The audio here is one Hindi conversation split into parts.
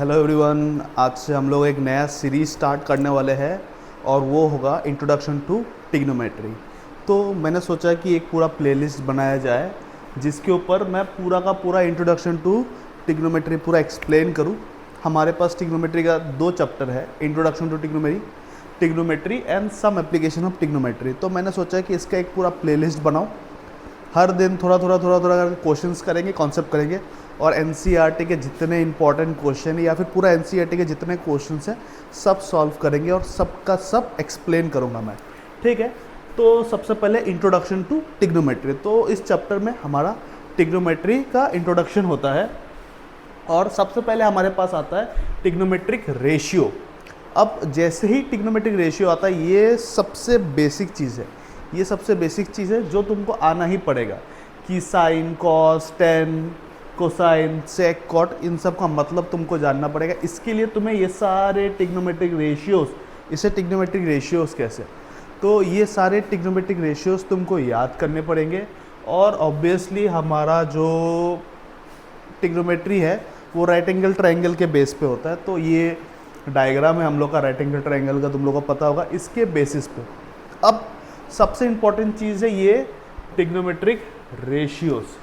हेलो एवरीवन, आज से हम लोग एक नया सीरीज स्टार्ट करने वाले हैं और वो होगा इंट्रोडक्शन टू टिग्नोमेट्री। तो मैंने सोचा कि एक पूरा प्लेलिस्ट बनाया जाए जिसके ऊपर मैं पूरा का पूरा इंट्रोडक्शन टू टिग्नोमेट्री पूरा एक्सप्लेन करूँ। हमारे पास टिग्नोमेट्री का 2 चैप्टर है, introduction to trigonometry and some application of trigonometry. तो मैंने सोचा कि इसका एक पूरा प्लेलिस्ट बनाऊँ, हर दिन थोड़ा क्वेश्चंस करेंगे, कॉन्सेप्ट करेंगे और एनसीईआरटी के जितने इंपॉर्टेंट क्वेश्चन या फिर पूरा एनसीईआरटी के जितने क्वेश्चंस हैं सब सॉल्व करेंगे और सबका सब एक्सप्लेन करूंगा मैं। ठीक है, तो सबसे पहले इंट्रोडक्शन टू टिग्नोमेट्री। तो इस चैप्टर में हमारा टिग्नोमेट्री का इंट्रोडक्शन होता है और सबसे पहले हमारे पास आता है टिग्नोमेट्रिक रेशियो। अब जैसे ही टिग्नोमेट्रिक रेशियो आता है, ये सबसे बेसिक चीज़ है, ये सबसे बेसिक चीज़ है जो तुमको आना ही पड़ेगा कि साइन, कॉस, टेन, कोसाइन, सेक, कॉट, इन सब का मतलब तुमको जानना पड़ेगा। इसके लिए तुम्हें ये सारे टिग्नोमेट्रिक रेशियोज़, इसे टिग्नोमेट्रिक रेशियोज़ कैसे, तो ये सारे टिग्नोमेट्रिक रेशियोज़ तुमको याद करने पड़ेंगे। और ऑब्वियसली हमारा जो टिग्नोमेट्री है वो राइट एंगल ट्रायंगल के बेस पे होता है। तो ये डायग्राम है हम लोग का राइट एंगल ट्रायंगल का, तुम लोग को पता होगा, इसके बेसिस पे। अब सबसे इम्पॉर्टेंट चीज़ है ये टिग्नोमेट्रिक रेशियोज़।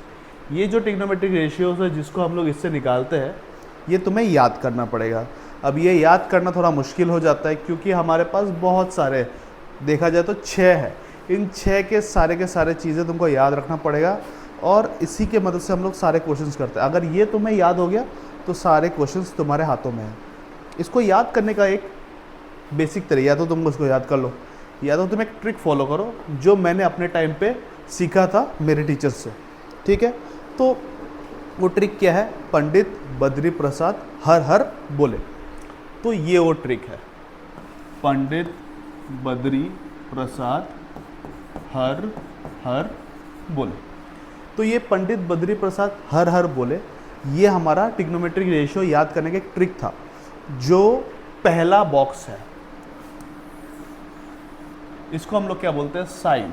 ये जो टिग्नोमेट्रिक रेशियोज़ है जिसको हम लोग इससे निकालते हैं, ये तुम्हें याद करना पड़ेगा। अब ये याद करना थोड़ा मुश्किल हो जाता है क्योंकि हमारे पास बहुत सारे, देखा जाए तो 6 है। इन 6 के सारे चीज़ें तुमको याद रखना पड़ेगा और इसी के मदद से हम लोग सारे क्वेश्चंस करते हैं। अगर ये तुम्हें याद हो गया तो सारे क्वेश्चंस तुम्हारे हाथों में हैं। इसको याद करने का एक बेसिक तरीका, या तो तुम उसको याद कर लो या तो तुम एक ट्रिक फॉलो करो जो मैंने अपने टाइम पे सीखा था मेरे टीचर से। ठीक है, तो वो ट्रिक क्या है, पंडित बद्री प्रसाद हर हर बोले। तो ये वो ट्रिक है, पंडित बद्री प्रसाद हर हर बोले। तो ये पंडित बद्री प्रसाद हर हर बोले, ये हमारा टिग्नोमेट्रिक रेशियो याद करने का एक ट्रिक था। जो पहला बॉक्स है इसको हम लोग क्या बोलते हैं, साइन।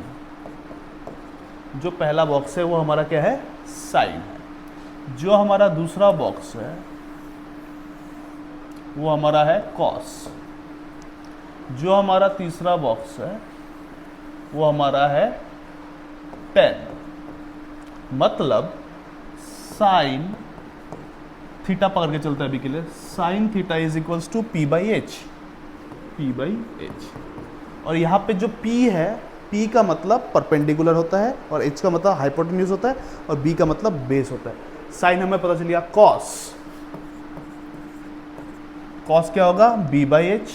जो पहला बॉक्स है वो हमारा क्या है, साइन है। जो हमारा दूसरा बॉक्स है वो हमारा है कॉस। जो हमारा तीसरा बॉक्स है वो हमारा है टेन। मतलब साइन थीटा पकड़ के चलता है अभी के लिए, sine theta is equals to P by H. और यहाँ पे जो P है, P का मतलब परपेंडिकुलर होता है और H का मतलब हाइपोटेन्यूज होता है और B का मतलब बेस होता है। साइन हमें पता चल गया, कॉस क्या होगा, B बाई एच।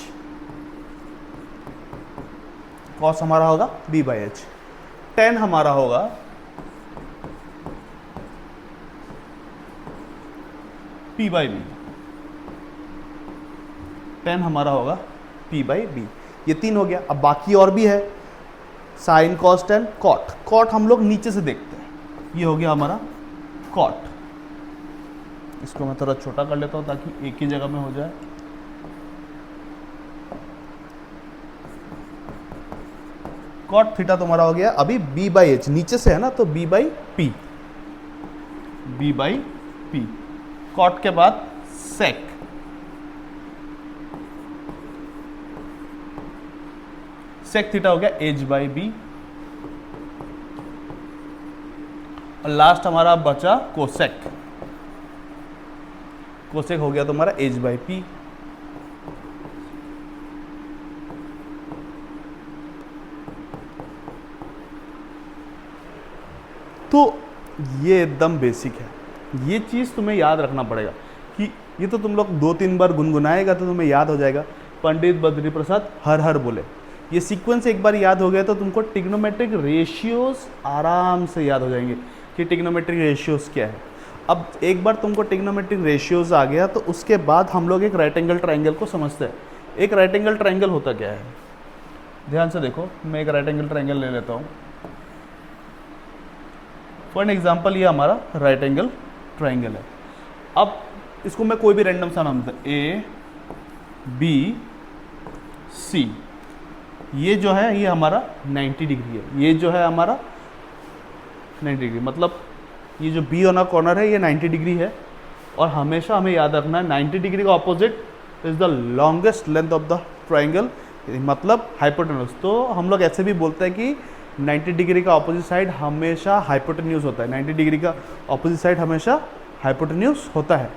कॉस हमारा होगा B बाई एच। टेन हमारा होगा P बाई बी। टेन हमारा होगा P बाई बी। ये 3 हो गया। अब बाकी और भी है, sine, cos, tan, cot. Cot हम लोग नीचे से देखते हैं, ये हो गया हमारा कॉट। इसको मैं थोड़ा छोटा कर लेता हूं ताकि एक ही जगह में हो जाए। कॉट थीटा तुम्हारा हो गया अभी B बाई एच, नीचे से है ना, तो B by P. B by P. Cot के बाद सेक। सेक थीटा हो गया एच बाई बी। और लास्ट हमारा बचा कोसेक। कोसेक हो गया तुम्हारा एच बाई पी। तो ये एकदम बेसिक है, ये चीज़ तुम्हें याद रखना पड़ेगा कि ये तो तुम लोग 2-3 बार गुनगुनाएगा तो तुम्हें याद हो जाएगा। पंडित बद्री प्रसाद हर हर बोले, ये सीक्वेंस एक बार याद हो गया तो तुमको टिग्नोमेट्रिक रेशियोज आराम से याद हो जाएंगे कि टिग्नोमेट्रिक रेशियोज क्या है। अब एक बार तुमको टिग्नोमेट्रिक रेशियोज आ गया तो उसके बाद हम लोग एक राइट एंगल ट्रायंगल को समझते हैं। एक राइट एंगल ट्रायंगल होता क्या है, ध्यान से देखो। मैं एक राइट एंगल ट्रायंगल ले लेता हूँ। फॉर एन एग्जाम्पल ये हमारा राइट एंगल ट्रायंगल है। अब इसको मैं कोई भी रैंडम सा नाम देता हूँ, ए बी सी। ये जो है ये हमारा 90 डिग्री है, ये जो है हमारा 90 डिग्री, मतलब ये जो बी वाला कॉर्नर है ये 90 डिग्री है और हमेशा हमें याद रखना है 90 डिग्री का opposite is the longest length of the triangle, मतलब हाइपोटेन्यूज। तो हम लोग ऐसे भी बोलते हैं कि 90 डिग्री का ऑपोजिट साइड हमेशा हाइपोटेन्यूज होता है, 90 डिग्री का ऑपोजिट साइड हमेशा हाइपोटेन्यूज होता है।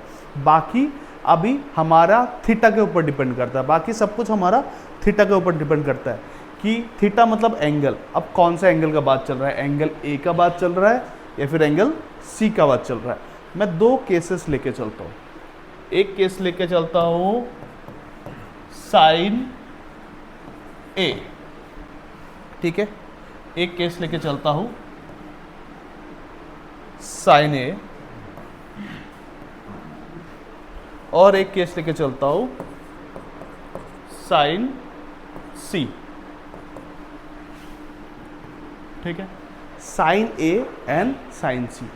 बाकी अभी हमारा थीटा के ऊपर डिपेंड करता है, बाकी सब कुछ हमारा थीटा के ऊपर डिपेंड करता है कि थीटा मतलब एंगल। अब कौन सा एंगल का बात चल रहा है, एंगल ए का बात चल रहा है या फिर एंगल सी का बात चल रहा है। मैं दो केसेस लेके चलता हूँ। एक केस लेके चलता हूँ साइन ए, ठीक है, एक केस लेके चलता हूँ साइन ए, और एक केस लेके चलता हूँ साइन सी, ठीक है, साइन ए एंड साइन सी।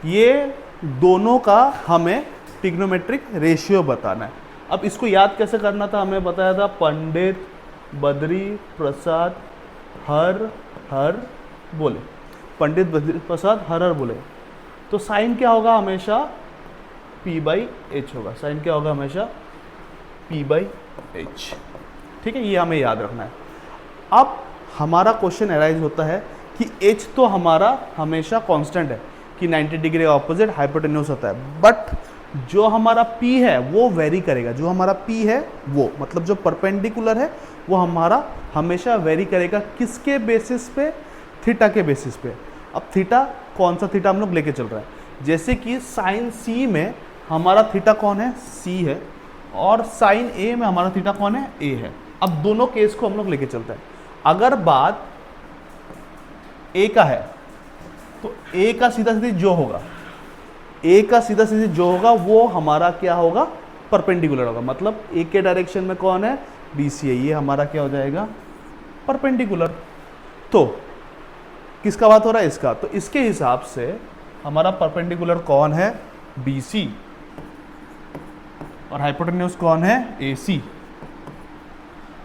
ये दोनों का हमें ट्रिग्नोमेट्रिक रेशियो बताना है। अब इसको याद कैसे करना था, हमें बताया था पंडित बद्री प्रसाद हर बोले, पंडित बद्री प्रसाद हर बोले। तो साइन क्या होगा, हमेशा P/H होगा। साइन क्या होगा, हमेशा P/H, ठीक है, ये हमें याद रखना है। अब हमारा क्वेश्चन अराइज होता है कि H तो हमारा हमेशा कांस्टेंट है कि 90 डिग्री ऑपोजिट हाइपोटेन्यूज होता है, बट जो हमारा P है वो वेरी करेगा। जो हमारा P है वो मतलब जो परपेंडिकुलर है वो हमारा हमेशा वेरी करेगा, किसके बेसिस पे, थीटा के बेसिस पे। अब थीटा कौन सा थीटा हम लोग लेके चल रहा है, जैसे कि साइन C में हमारा थीटा कौन है, C है, और साइन A में हमारा थीटा कौन है, A है। अब दोनों केस को हम लोग लेके चलते हैं। अगर बात A का है तो A का सीधा सीधी जो होगा, A का सीधा सीधी जो होगा वो हमारा क्या होगा, परपेंडिकुलर होगा। मतलब A के डायरेक्शन में कौन है, BC है, ये हमारा क्या हो जाएगा, परपेंडिकुलर। तो किसका बात हो रहा है, इसका। तो इसके हिसाब से हमारा परपेंडिकुलर कौन है, BC, और हाइपोटेन्यूज कौन है, AC।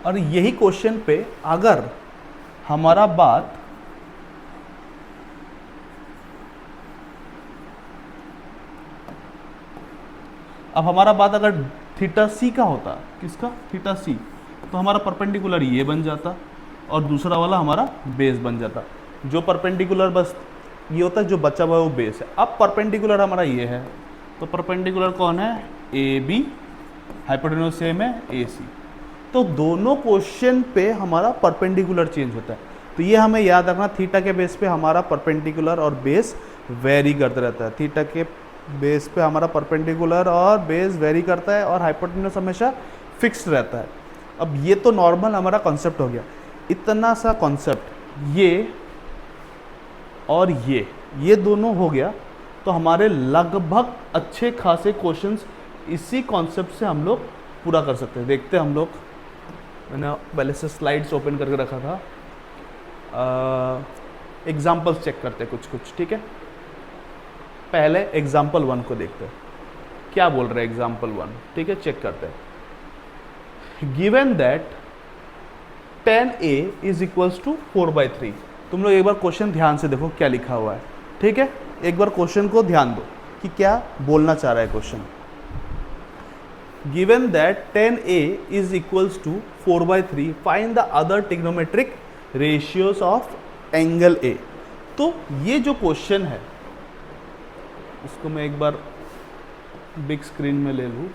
और यही क्वेश्चन पे अगर हमारा बात अगर थीटा C का होता, किसका, थीटा C, तो हमारा परपेंडिकुलर ये बन जाता और दूसरा वाला हमारा बेस बन जाता। जो परपेंडिकुलर बस ये होता है, जो बचा हुआ है वो बेस है। अब परपेंडिकुलर हमारा ये है, तो परपेंडिकुलर कौन है, AB, हाइपोटेन्यूज सेम है, AC। तो दोनों क्वेश्चन पे हमारा परपेंडिकुलर चेंज होता है। तो ये हमें याद रखना, थीटा के बेस पे हमारा परपेंडिकुलर और बेस वेरी करता रहता है। थीटा के बेस पे हमारा परपेंडिकुलर और बेस वेरी करता है और हाइपोटेन्यूज हमेशा फिक्स्ड रहता है। अब ये तो नॉर्मल हमारा कॉन्सेप्ट हो गया। इतना सा कॉन्सेप्ट ये और ये दोनों हो गया, तो हमारे लगभग अच्छे खासे क्वेश्चंस इसी कॉन्सेप्ट से हम लोग पूरा कर सकते हैं। देखते हैं हम लोग, मैंने पहले से स्लाइड्स ओपन करके रखा था, एग्जाम्पल्स चेक करते हैं कुछ, ठीक है। पहले एग्जाम्पल 1 को देखते हैं, क्या बोल रहे हैं एग्जाम्पल 1, ठीक है, चेक करते हैं। Given that 10A is equals to 4/3। तुम लोग एक बार क्वेश्चन ध्यान से देखो क्या लिखा हुआ है, ठीक है, एक बार क्वेश्चन को ध्यान दो कि क्या बोलना चाह रहा है question. Given that 10A is equals to 4/3, find the other trigonometric ratios of angle A। तो ये जो क्वेश्चन है इसको मैं एक बार बिग स्क्रीन में ले लूँ।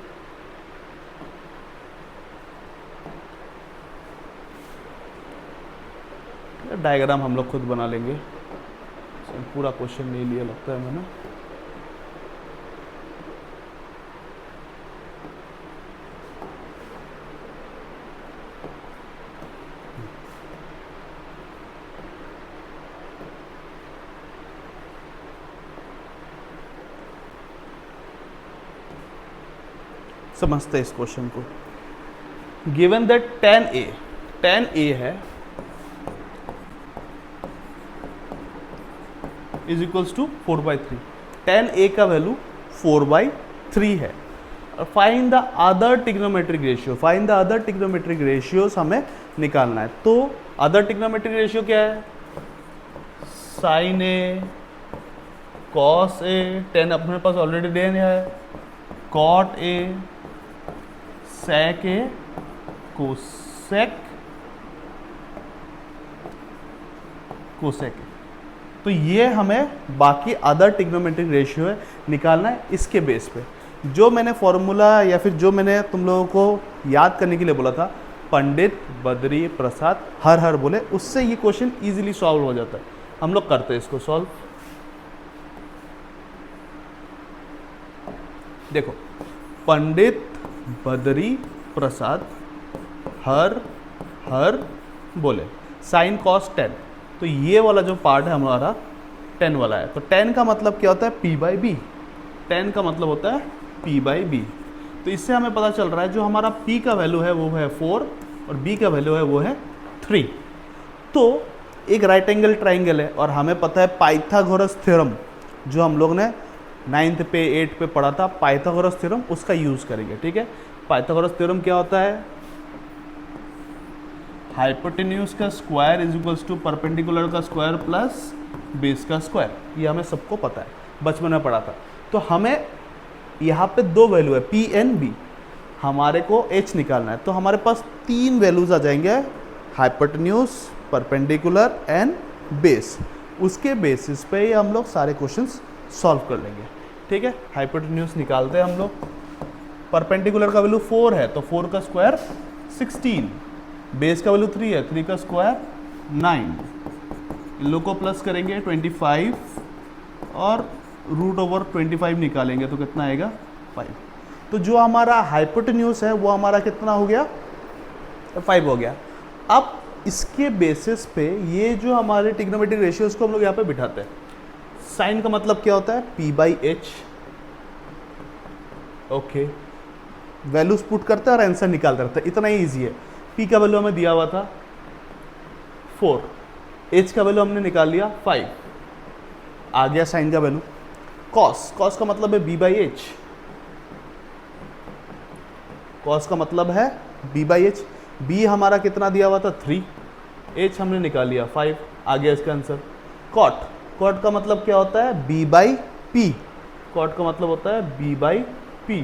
डायग्राम हम लोग खुद बना लेंगे, पूरा क्वेश्चन नहीं लिया लगता है मैंने। समझते हैं इस क्वेश्चन को। गिवन दैट 10A है इज इक्वल्स टू 4/3। 10A का वैल्यू 4/3 है। Find the other trigonometric ratio, find the other trigonometric ratios हमें निकालना है। तो अदर ट्रिग्नोमेट्रिक रेशियो क्या है, साइन A, कॉस A, 10 अपने पास ऑलरेडी 10 है, cot A sec A cosec cosec A. तो ये हमें बाकी अदर ट्रिग्नोमेट्रिक रेशियो है निकालना है इसके बेस पे। जो मैंने फॉर्मूला या फिर जो मैंने तुम लोगों को याद करने के लिए बोला था, पंडित बद्री प्रसाद हर हर बोले, उससे ये क्वेश्चन इजीली सॉल्व हो जाता है। हम लोग करते हैं इसको सॉल्व। देखो, पंडित बद्री प्रसाद हर हर बोले, साइन कॉस 10। तो ये वाला जो पार्ट है हमारा 10 वाला है। तो 10 का मतलब क्या होता है? P by B. 10 का मतलब होता है P बाई बी। तो इससे हमें पता चल रहा है जो हमारा P का वैल्यू है वो है 4 और B का वैल्यू है वो है 3। तो एक राइट एंगल ट्राइंगल है और हमें पता है पाइथागोरस थ्योरम, जो हम लोग ने 9th पे 8th पे पढ़ा था, पाइथागोरस थ्योरम, उसका यूज़ करेंगे। ठीक है, पाइथागोरस थ्योरम क्या होता है? हाइपोटेन्यूज का square is equals to perpendicular का स्क्वायर प्लस बेस का स्क्वायर। ये हमें सबको पता है, बचपन में पढ़ा था। तो हमें यहाँ पे दो वैल्यू है P एंड B, हमारे को H निकालना है। तो हमारे पास 3 वैल्यूज आ जाएंगे, हाइपोटेन्यूज, परपेंडिकुलर एंड बेस। उसके बेसिस पे हम लोग सारे क्वेश्चंस सॉल्व कर लेंगे। ठीक है, हाइपोटेन्यूज निकालते हैं हम लोग। परपेंडिकुलर का वैल्यू 4 है तो 4 का स्क्वायर 16, बेस का वैल्यू 3 है, 3 का स्क्वायर 9। इन लोग को प्लस करेंगे 25 और रूट ओवर 25 निकालेंगे तो कितना आएगा? 5। तो जो हमारा हाइपोटेन्यूज है वो हमारा कितना हो गया? 5 हो गया। अब इसके बेसिस पे ये जो हमारे ट्रिग्नोमेट्रिक रेशियोज को हम लोग यहाँ पे बिठाते हैं। साइन का मतलब क्या होता है? P by H. Okay, values put करते हैं और आंसर निकालते रहते हैं, इतना ही ईजी है। P का वैल्यू हमें दिया हुआ था 4, H का वैल्यू हमने निकाल लिया 5, आ गया साइन का वैल्यू। कॉस का मतलब है B बाई एच, कॉस का मतलब है B बाई एच। B हमारा कितना दिया हुआ था? 3, H हमने निकाल लिया 5, आ गया इसका आंसर। कॉट का मतलब क्या होता है? B by P। कॉट का मतलब होता है B बाई P।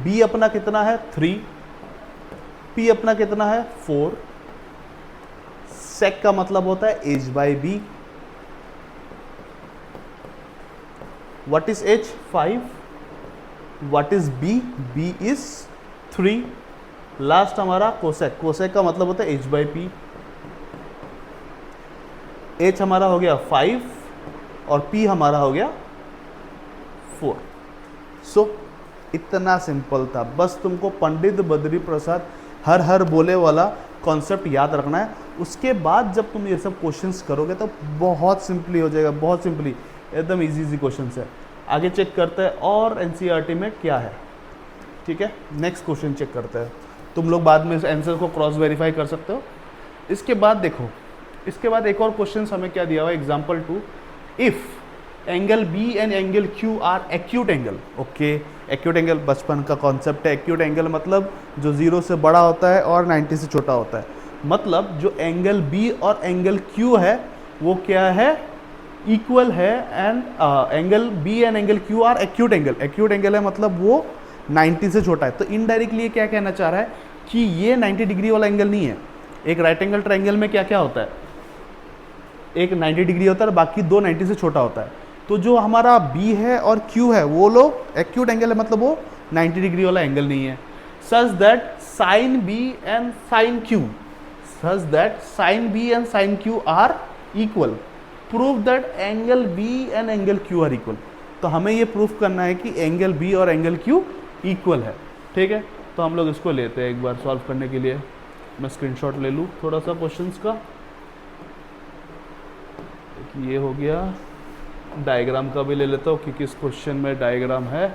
B अपना कितना है? 3, P अपना कितना है? 4। सेक का मतलब होता है H by B। What is H? 5. What is B? B is 3. Last हमारा कोसेक का मतलब होता है H बाई P। H हमारा हो गया 5 और P हमारा हो गया 4। सो इतना सिंपल था, बस तुमको पंडित बद्री प्रसाद हर हर बोले वाला कॉन्सेप्ट याद रखना है। उसके बाद जब तुम ये सब क्वेश्चंस करोगे तो बहुत सिंपली हो जाएगा, बहुत सिंपली, एकदम इजी क्वेश्चंस है। आगे चेक करते हैं और एनसीईआरटी में क्या है। ठीक है, नेक्स्ट क्वेश्चन चेक करते हैं। तुम लोग बाद में इस आंसर को क्रॉस वेरीफाई कर सकते हो। इसके बाद देखो, इसके बाद एक और क्वेश्चन हमें क्या दिया हुआ है? Example 2, if angle B and angle Q are acute angle. Okay, acute angle बचपन का कॉन्सेप्ट है। एक्यूट एंगल मतलब जो 0 से बड़ा होता है और 90 से छोटा होता है। मतलब जो एंगल बी और एंगल क्यू है वो क्या है? इक्वल है। And angle B and angle Q are acute angle. Acute angle है मतलब वो 90 से छोटा है। तो इनडायरेक्टली ये क्या कहना चाह रहा है कि ये 90 डिग्री वाला एंगल नहीं है। एक राइट एंगल ट्राइंगल में क्या क्या होता है? एक 90 डिग्री होता है और बाकी दो 90 से छोटा होता है। तो जो हमारा B है और Q है वो लोग एक्यूट एंगल है, मतलब वो 90 डिग्री वाला एंगल नहीं है। Such that sine B and sine Q, such that sine B and sine Q are equal. Prove that angle B and angle Q are equal. तो हमें ये प्रूफ करना है कि एंगल B और एंगल Q इक्वल है। ठीक है, तो हम लोग इसको लेते हैं एक बार सॉल्व करने के लिए। मैं स्क्रीनशॉट ले लूँ थोड़ा सा क्वेश्चंस का। ये हो गया, डायग्राम का भी ले लेता हूँ कि किस क्वेश्चन में डायग्राम है।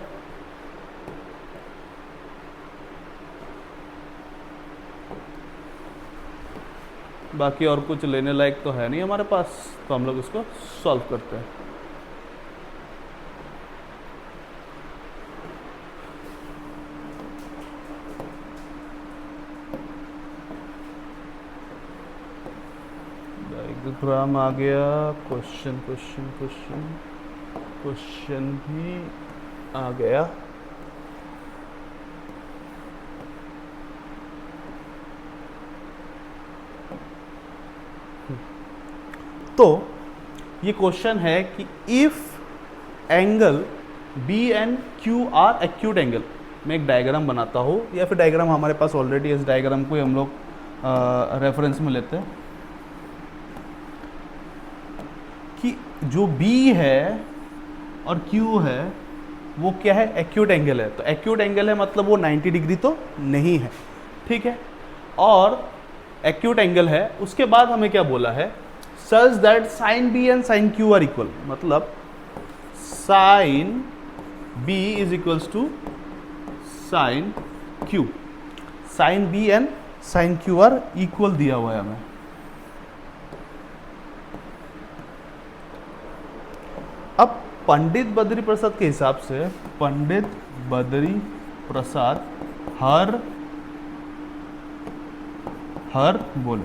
बाकी और कुछ लेने लायक तो है नहीं हमारे पास, तो हम लोग इसको सॉल्व करते हैं। डायग्राम आ गया, क्वेश्चन भी आ गया। तो ये क्वेश्चन है कि if angle B and Q are acute angle, मैं एक डायग्राम बनाता हूँ, या फिर डायग्राम हमारे पास ऑलरेडी, इस डायग्राम को ही हम लोग रेफरेंस में लेते हैं कि जो B है और Q है वो क्या है, एक्यूट एंगल है। तो एक्यूट एंगल है मतलब वो 90 डिग्री तो नहीं है, ठीक है। और एक्यूट एंगल है, उसके बाद हमें क्या बोला है, such that sine B and sine Q are equal, मतलब sine B is equals to sine Q, sine B and sine Q are equal दिया हुआ है हमें। अब पंडित बद्री प्रसाद के हिसाब से, पंडित बद्री प्रसाद हर बोले,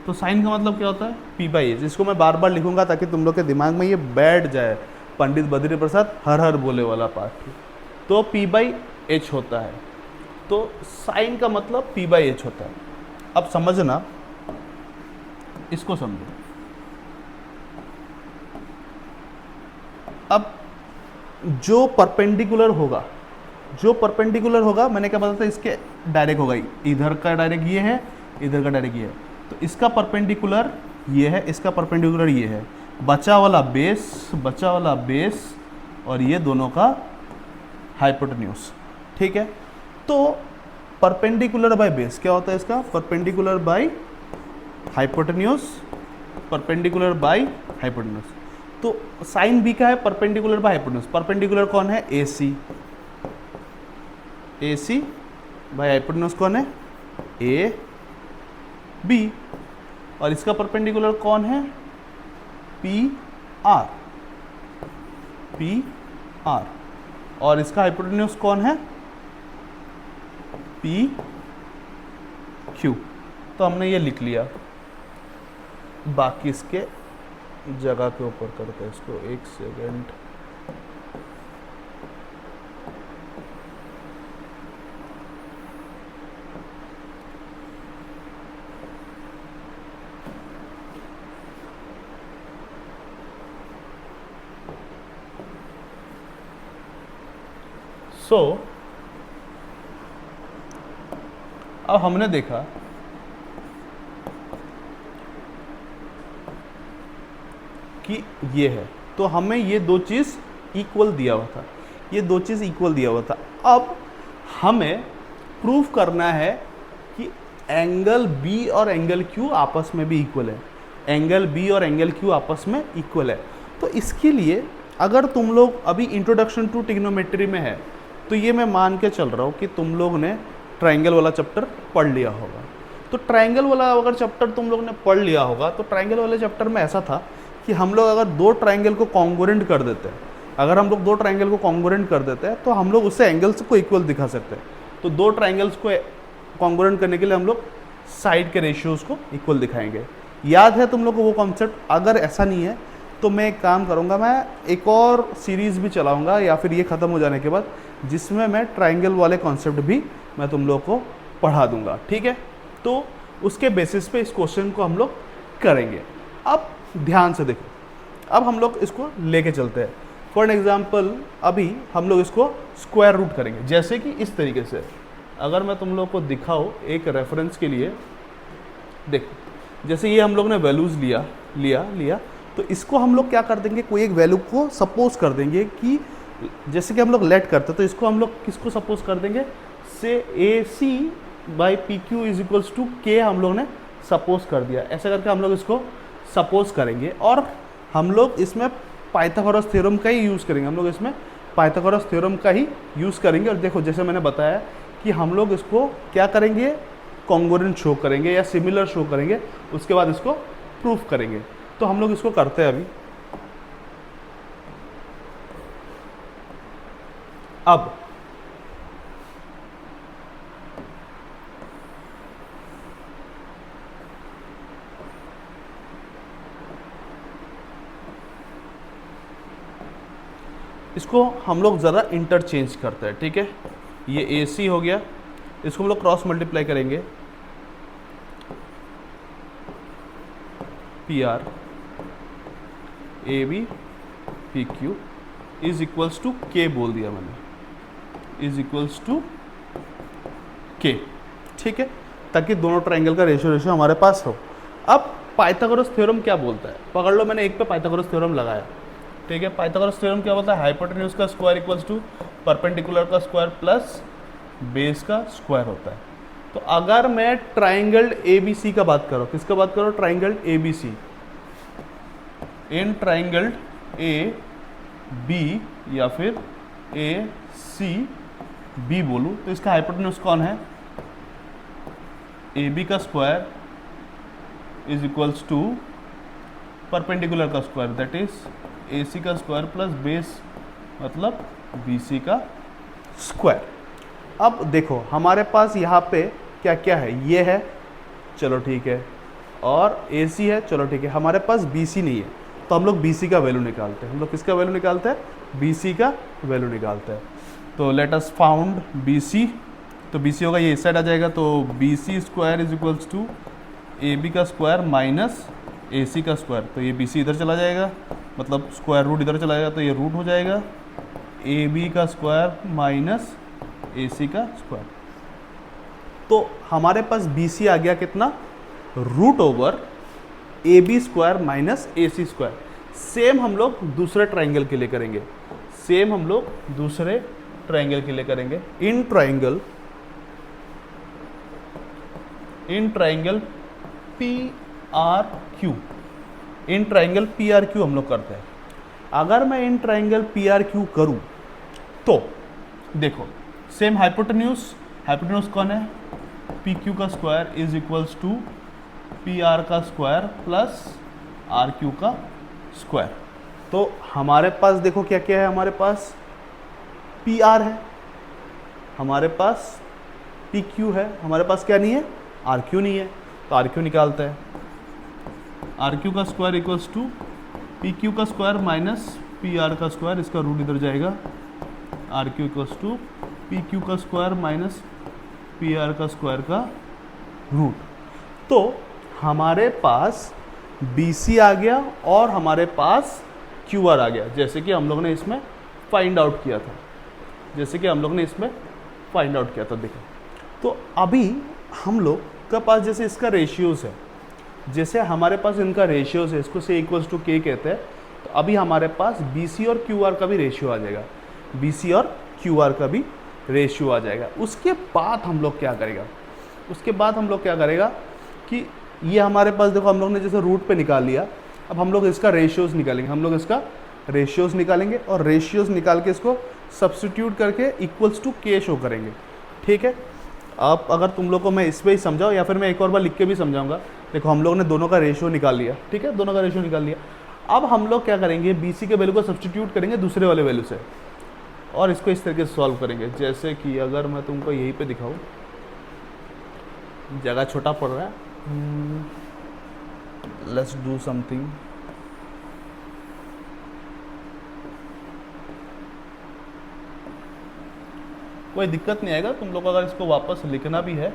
तो साइन का मतलब क्या होता है, P बाई एच। इसको मैं बार बार लिखूंगा ताकि तुम लोग के दिमाग में ये बैठ जाए, पंडित बद्री प्रसाद हर बोले वाला पार्ट। तो P बाई एच होता है, तो साइन का मतलब P बाई एच होता है। अब समझना, इसको समझो। अब जो परपेंडिकुलर होगा, मैंने क्या बताया था, इसके डायरेक्ट होगा, इधर का डायरेक्ट ये है, इधर का डायरेक्ट ये है, तो इसका परपेंडिकुलर ये है, इसका परपेंडिकुलर ये है, बचा वाला बेस और ये दोनों का हाइपोटेन्यूज, ठीक है। तो परपेंडिकुलर बाय बेस क्या होता है इसका, perpendicular by hypotenuse, perpendicular by hypotenuse. तो साइन बी का है परपेंडिकुलर बाय हाइपोटेन्यूज। परपेंडिकुलर कौन है, AC बाय हाइपोटेन्यूज कौन है, AB, और इसका परपेंडिकुलर कौन है, PR, और इसका हाइपोटेन्यूज कौन है, PQ। तो हमने ये लिख लिया, बाकी इसके जगह के ऊपर करते हैं इसको, एक सेकेंड। अब हमने देखा कि ये है, तो हमें ये दो चीज़ इक्वल दिया हुआ था, अब हमें प्रूफ करना है कि एंगल B और एंगल Q आपस में भी इक्वल है, एंगल B और एंगल Q आपस में इक्वल है। तो इसके लिए अगर तुम लोग अभी इंट्रोडक्शन टू ट्रिग्नोमेट्री में है, तो ये मैं मान के चल रहा हूँ कि तुम लोग ने ट्रायंगल वाला चैप्टर पढ़ लिया होगा। तो ट्रायंगल वाला अगर चैप्टर तुम लोग ने पढ़ लिया होगा, तो ट्रायंगल वाले चैप्टर में ऐसा था कि हम लोग अगर दो ट्रायंगल को कॉन्ग्रुएंट कर देते हैं, तो हम लोग उससे एंगल्स को इक्वल दिखा सकते हैं। तो दो ट्रायंगल्स को कॉन्ग्रुएंट करने के लिए हम लोग साइड के रेशियोज को इक्वल दिखाएंगे। याद है तुम लोग को वो कॉन्सेप्ट? अगर ऐसा नहीं है तो मैं एक काम करूँगा, मैं एक और सीरीज़ भी चलाऊँगा या फिर ये ख़त्म हो जाने के बाद, जिसमें मैं ट्रायंगल वाले कॉन्सेप्ट भी मैं तुम लोग को पढ़ा दूँगा, ठीक है। तो उसके बेसिस पे इस क्वेश्चन को हम लोग करेंगे। अब ध्यान से देखो, अब हम लोग इसको लेके चलते हैं। फॉर एग्जाम्पल अभी हम लोग इसको स्क्वायर रूट करेंगे, जैसे कि इस तरीके से। अगर मैं तुम लोग को दिखाऊँ एक रेफरेंस के लिए, देखो जैसे ये हम लोग ने वैल्यूज़ लिया, तो इसको हम लोग क्या कर देंगे, कोई एक वैल्यू को सपोज कर देंगे कि जैसे कि हम लोग लेट करते, तो इसको हम लोग किसको सपोज कर देंगे, से AC by PQ is equals to K हम लोग ने सपोज कर दिया। ऐसा करके हम लोग इसको सपोज करेंगे और हम लोग इसमें पाइथागोरस थ्योरम का ही यूज़ करेंगे, और देखो जैसे मैंने बताया कि हम लोग इसको क्या करेंगे, कॉन्ग्रुएंट शो करेंगे या सिमिलर शो करेंगे, उसके बाद इसको प्रूफ करेंगे। तो हम लोग इसको करते हैं अभी। अब इसको हम लोग ज़रा इंटरचेंज करते हैं, ठीक है। ये AC हो गया, इसको हम लोग क्रॉस मल्टीप्लाई करेंगे, PR A B P Q is equals to K बोल दिया मैंने, इज इक्वल्स टू के, ठीक है, ताकि दोनों ट्राइंगल का रेशियो हमारे पास हो। अब पाइथागोरस थ्योरम क्या बोलता है, पकड़ लो, मैंने एक पे पाइथागोरस थ्योरम लगाया, ठीक है। पाइथागोरस थ्योरम क्या बोलता है, हाइपोटेन्यूज का स्क्वायर इक्वल्स टू परपेंडिकुलर का स्क्वायर प्लस बेस का स्क्वायर होता है। तो अगर मैं ट्राइंगल ABC का बात करो, किसका बात करो, triangle ABC, in triangle AB या फिर ACB बोलूं तो इसका हाइपोटेन्यूज कौन है, AB का square is equals to perpendicular का स्क्वायर दैट इज AC का स्क्वायर प्लस बेस मतलब BC का स्क्वायर। अब देखो हमारे पास यहाँ पे क्या क्या है, ये है, चलो ठीक है, और AC है, चलो ठीक है, हमारे पास BC नहीं है, तो हम लोग BC का वैल्यू निकालते हैं। हम लोग किसका वैल्यू निकालते हैं, BC का वैल्यू निकालते हैं। तो लेट अस फाउंड BC, तो BC होगा ये इस साइड आ जाएगा, तो BC square is equals to AB का स्क्वायर माइनस AC का स्क्वायर, तो ये BC इधर चला जाएगा, मतलब स्क्वायर रूट इधर चला जाएगा, तो ये रूट हो जाएगा AB का स्क्वायर माइनस AC का स्क्वायर। तो हमारे पास BC आ गया कितना, root over AB square minus AC square. Same हम लोग दूसरे ट्राइंगल के लिए करेंगे, सेम हम लोग दूसरे ट्राइंगल के लिए करेंगे। In triangle PRQ, in triangle PRQ हम लोग करते हैं। अगर मैं इन ट्राइंगल PRQ करूं तो देखो सेम हाइपोटेन्यूज कौन है, PQ का square is equals to PR का स्क्वायर प्लस RQ का स्क्वायर। तो हमारे पास देखो क्या क्या है, हमारे पास PR है, हमारे पास PQ है, हमारे पास क्या नहीं है, RQ नहीं है, तो RQ निकालते हैं। RQ का स्क्वायर इक्वल्स टू PQ का स्क्वायर माइनस PR का स्क्वायर, इसका रूट इधर जाएगा, RQ इक्वल्स टू PQ का स्क्वायर माइनस PR का स्क्वायर का रूट। तो हमारे पास BC आ गया और हमारे पास QR आ गया, जैसे कि हम लोग ने इसमें फाइंड आउट किया था, देखो। तो अभी हम लोग के पास जैसे इसका रेशियोज है, जैसे हमारे पास इनका रेशियोज है, इसको से इक्वल्स टू के कहते हैं, तो अभी हमारे पास BC और QR का भी रेशियो आ जाएगा, BC और QR का भी रेशियो आ जाएगा। उसके बाद हम लोग क्या करेगा, कि ये हमारे पास देखो हम लोग ने जैसे रूट पे निकाल लिया, अब हम लोग इसका रेशियोज निकालेंगे, और रेशियोज निकाल के इसको सब्स्टिट्यूट करके इक्वल्स टू के शो करेंगे, ठीक है। अब अगर तुम लोग को मैं इस पर ही समझाऊँ या फिर मैं एक और बार लिख के भी समझाऊंगा। देखो हम लोग ने दोनों का रेशियो निकाल लिया, ठीक है, दोनों का रेशियो निकाल लिया। अब हम लोग क्या करेंगे, BC के वैल्यू को सब्स्टिट्यूट करेंगे दूसरे वाले वैल्यू से, और इसको इस तरीके से सॉल्व करेंगे। जैसे कि अगर मैं तुमको यहीं पे दिखाऊं, जगह छोटा पड़ रहा है, लेट्स डू समथिंग। कोई दिक्कत नहीं आएगा, तुम लोग अगर इसको वापस लिखना भी है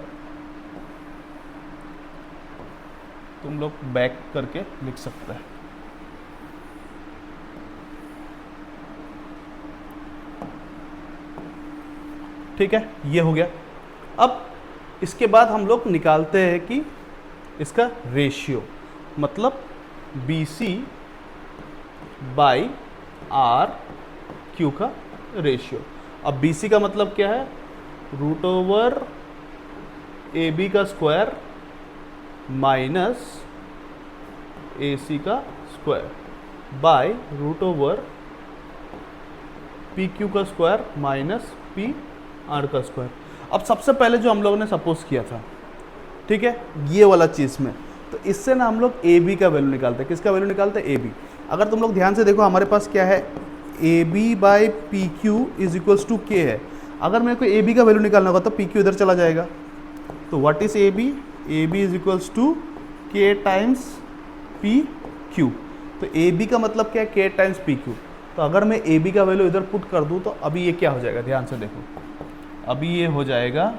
तुम लोग बैक करके लिख सकते हैं। ठीक है, ये हो गया। अब इसके बाद हम लोग निकालते हैं कि इसका रेशियो, मतलब BC बाई RQ का रेशियो। अब BC का मतलब क्या है, रूट ओवर AB का स्क्वायर माइनस AC का square by root over PQ का स्क्वायर माइनस PR का स्क्वायर। अब सबसे पहले जो हम लोगों ने सपोज किया था, ठीक है, ये वाला चीज़ में, तो इससे ना हम लोग AB का वैल्यू निकालते हैं। किसका वैल्यू निकालते हैं, AB। अगर तुम लोग ध्यान से देखो हमारे पास क्या है, AB by PQ is equals to K है। अगर मेरे को AB का वैल्यू निकालना होगा तो PQ इधर चला जाएगा, तो what is AB, AB is equals to K times PQ। तो AB का मतलब क्या है, K टाइम्स PQ। तो अगर मैं AB का वैल्यू इधर पुट कर दूं तो अभी ये क्या हो जाएगा, ध्यान से देखो, अभी ये हो जाएगा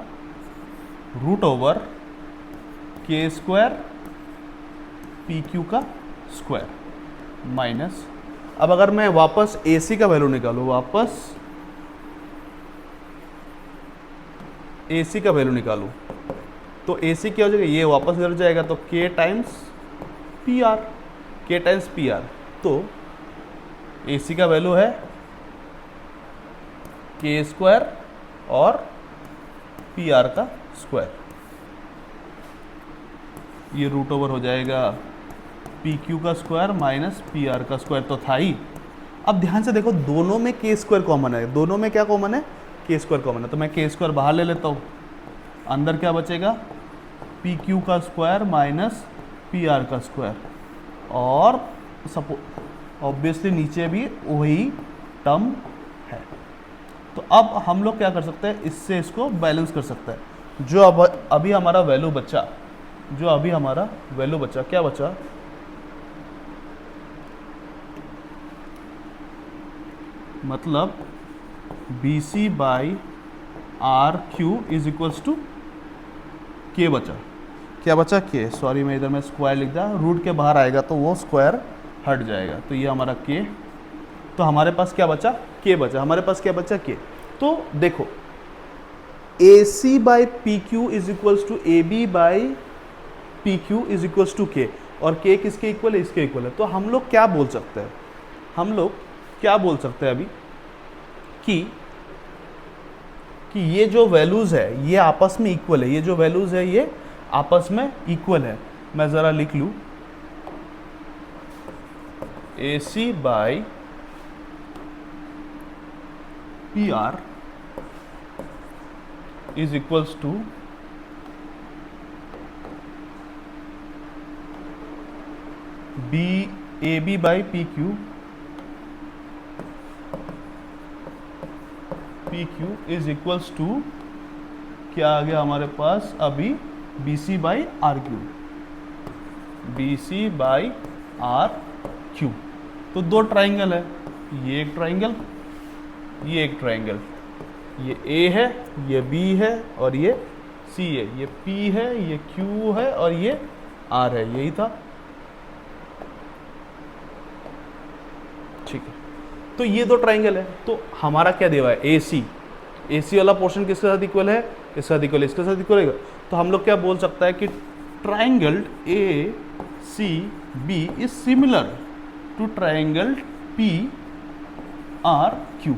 root over K square PQ का स्क्वायर माइनस अब अगर मैं वापस AC का वैल्यू निकालूँ, वापस AC का वैल्यू निकालूँ, तो AC क्या हो जाएगा, ये वापस इधर जाएगा, तो K times PR, K times PR। तो AC का वैल्यू है K स्क्वायर और PR का स्क्वायर, ये रूट ओवर हो जाएगा PQ का स्क्वायर माइनस PR का स्क्वायर, तो था ही। अब ध्यान से देखो, दोनों में K स्क्वायर कॉमन है, दोनों में क्या कॉमन है, K स्क्वायर कॉमन है, तो मैं K स्क्वायर बाहर ले लेता हूँ, अंदर क्या बचेगा, PQ का स्क्वायर माइनस PR का स्क्वायर, और ऑब्वियसली नीचे भी वही टर्म है। तो अब हम लोग क्या कर सकते हैं, इससे इसको बैलेंस कर सकते हैं। जो अभी हमारा वैल्यू बचा, जो अभी हमारा वैल्यू बचा, क्या बचा, मतलब BC by RQ is equals to K बचा। क्या बचा, K, सॉरी मैं इधर में स्क्वायर लिख दिया, रूट के बाहर आएगा तो वो स्क्वायर हट जाएगा, तो ये हमारा K। तो हमारे पास क्या बचा, K बचा, हमारे पास क्या बचा, K। तो देखो AC by PQ is equals to AB by PQ is equals to K, और K किसके इक्वल है, इसके इक्वल है। तो हम लोग क्या बोल सकते हैं, हम लोग क्या बोल सकते हैं अभी कि ये जो वैल्यूज है ये आपस में इक्वल है, ये जो वैल्यूज है ये आपस में इक्वल है। मैं ज़रा लिख लूँ, AC by PR is equals to AB by PQ is equals to क्या आ गया हमारे पास अभी, BC by RQ, BC by RQ। तो दो ट्राइंगल है, ये एक ट्राइंगल, ये एक ट्राइंगल, ये A है, ये B है और ये C है, ये P है, ये Q है और ये R है, यही था, ठीक है। तो ये दो ट्राइंगल है, तो हमारा क्या दिया है, AC वाला पोर्शन किसके साथ इक्वल है, इसके साथ इक्वल है, इसके साथ इक्वल है। तो हम लोग क्या बोल सकता है कि triangle ACB is similar to triangle PRQ।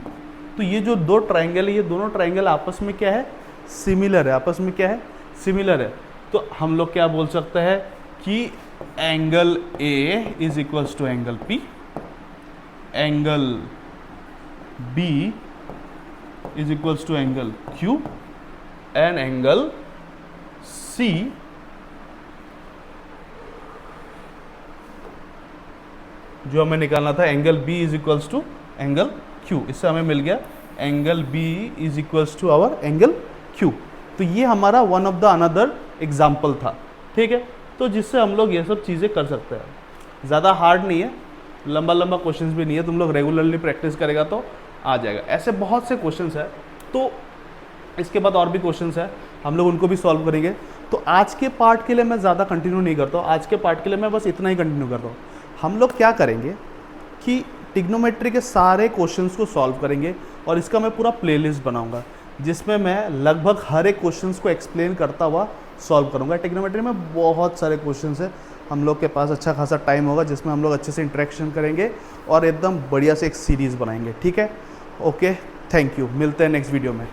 तो ये जो दो ट्राइंगल है, ये दोनों ट्राइंगल आपस में क्या है, सिमिलर है, आपस में क्या है, सिमिलर है। तो हम लोग क्या बोल सकते हैं कि angle A is equals to angle P, angle B is equals to angle Q and angle C जो हमें निकालना था, angle B is equals to angle Q, इससे हमें मिल गया angle B is equals to hour angle Q। तो ये हमारा one of the another example था, ठीक है। तो जिससे हम लोग ये सब चीज़ें कर सकते हैं, ज़्यादा हार्ड नहीं है, लंबा लंबा क्वेश्चंस भी नहीं है, तुम लोग रेगुलरली प्रैक्टिस करेगा तो आ जाएगा। ऐसे बहुत से क्वेश्चंस है, तो इसके बाद और भी क्वेश्चंस है, हम लोग उनको भी सॉल्व करेंगे। तो आज के पार्ट के लिए मैं ज़्यादा कंटिन्यू नहीं करता हूँ, आज के पार्ट के लिए मैं बस इतना ही कंटिन्यू करता हूँ। हम लोग क्या करेंगे कि ट्रिग्नोमेट्री के सारे क्वेश्चंस को सॉल्व करेंगे और इसका मैं पूरा प्लेलिस्ट बनाऊंगा, जिसमें मैं लगभग हर एक क्वेश्चंस को एक्सप्लेन करता हुआ सॉल्व करूँगा। ट्रिग्नोमेट्री में बहुत सारे क्वेश्चंस हैं, हम लोग के पास अच्छा खासा टाइम होगा जिसमें हम लोग अच्छे से इंटरेक्शन करेंगे और एकदम बढ़िया से एक सीरीज़ बनाएंगे, ठीक है। ओके, थैंक यू, मिलते हैं नेक्स्ट वीडियो में।